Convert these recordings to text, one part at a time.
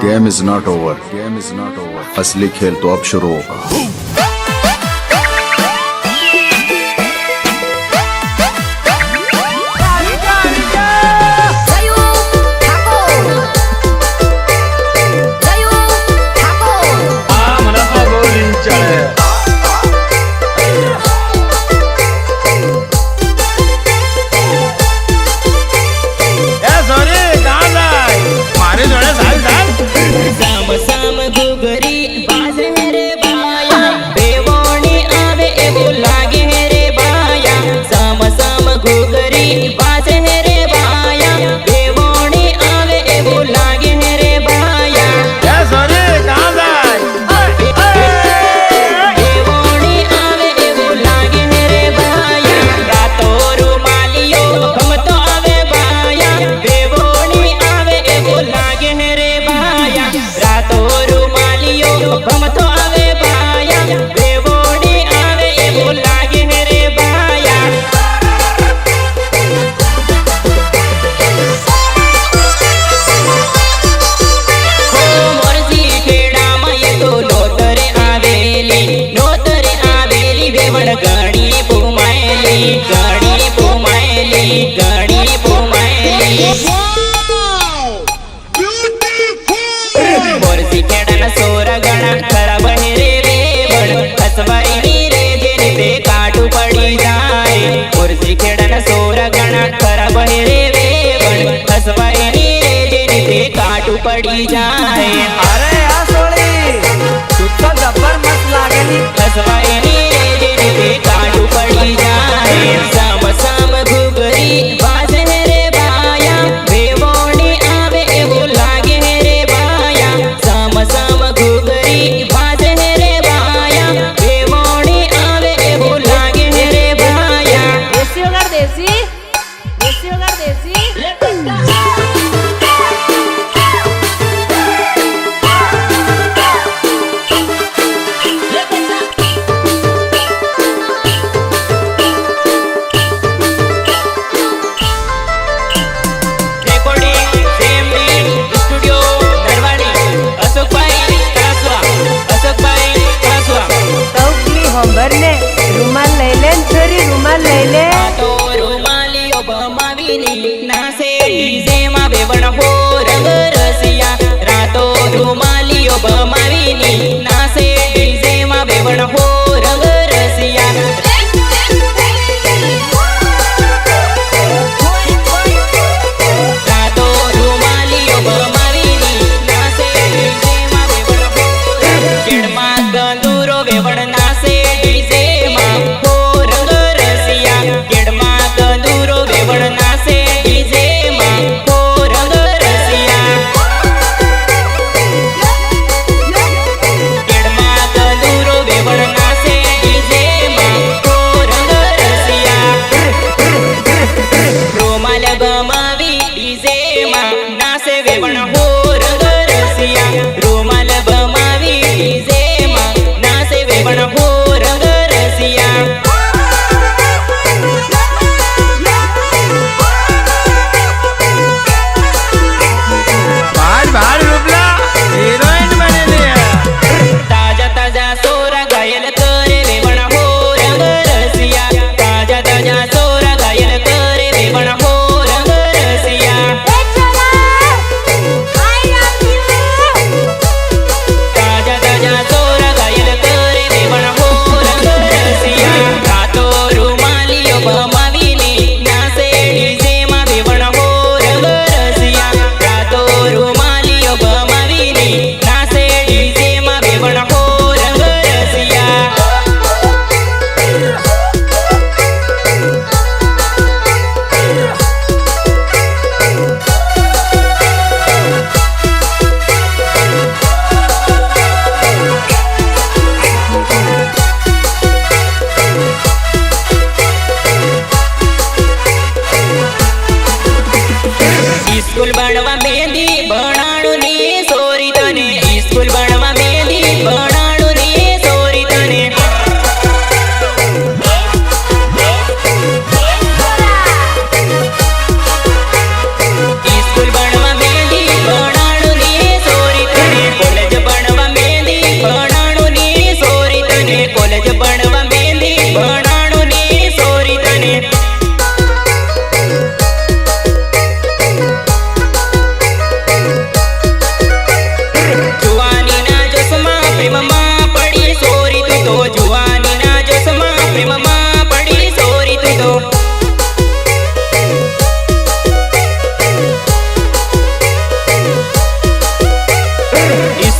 Game is not over, game is not over. असली खेल तो अब शुरू होगा। पड़ी जाए अरे आसोली तू तो जबर मत लागेली हसवाई रे काटू पड़ी जाए साम साम घुगरी बाजे रे बाया बेवोणी आवे एवो लागे रे बाया साम साम घुगरी बाजे रे बाया बेवोणी आवे एवो लागे रे बाया देसी होगा देसी देसी होगा देसी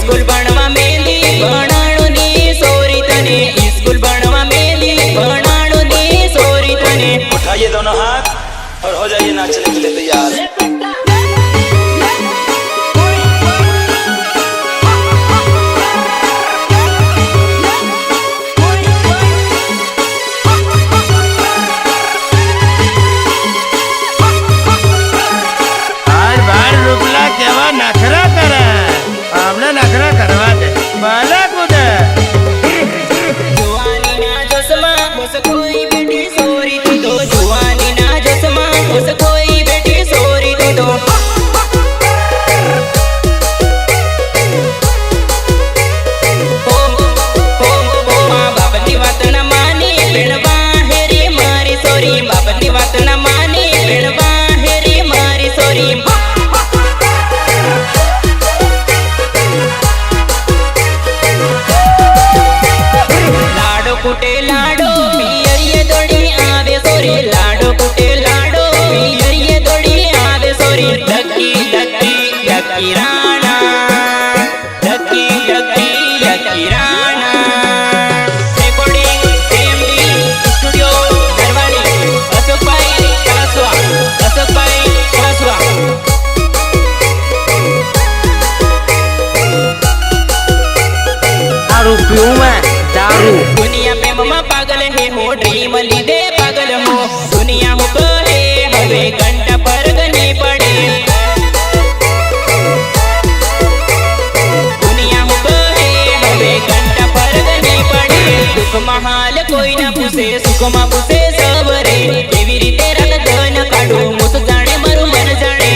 સ્કૂલ ભણવા મેલી ભણાણું ની સોરી તને સ્કૂલ ભણવા મેલી ભણાણું ની સોરી તને उठाइए दोनों हाथ और हो जाइए नाचने के लिए तैयार। આજ બાર રૂપલા કેવા નખરા કરે આપણે નખરા કરવા દે બાલા કુદે જુવાની ના જોશમાં બસ કોઈ બેટી સોરી દીધો જુવાની ના જોશમાં બસ કોઈ બેટી સોરી દીધો મા બાપની વાત ના માની ભેણવા હેરી મારી સોરી બાપની વાત ના માની ભેણવા હેરી મારી સોરી લાડો કુટે લાડો પિયરીએ દોડી આવે સોરી લાડો કુટે લાડો પિયરીએ દોડી આવે sorry Lucky Lucky Lucky Rana Lucky Lucky Lucky Rana recording MD studio Narvadi Ashokbhai Kasva દારૂ પીવું મેં દારૂ दुनिया में मम्मा पागल है हो ड्रीम लीधे पागल हो दुनिया हो कहे हवे घंटा पर गनी पड़े दुनिया हो कहे हवे घंटा पर गनी पड़े दुख महाल कोई ना पूछे सुख માં પૂછે સવરે કેવી રીતે રન ધન કાઢું હું તો જાણે મારું મન જાણે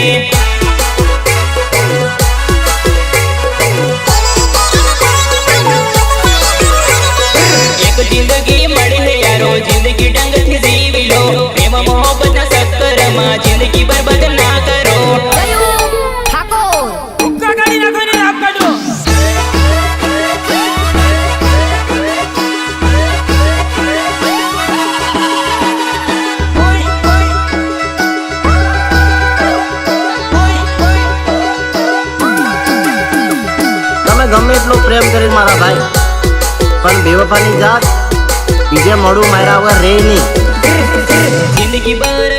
एक जिंदगी मड़ी है यारो जिंदगी ढंग से जीवी लो प्रेम मोहब्बत ना चक्कर में जिंदगी बर्बाद ना करो તમે ગમે એટલો પ્રેમ કરી મારા ભાઈ પણ બેવફાની જાત બીજે મોડું માર્યા વગર રે નહીં जिंदगी भर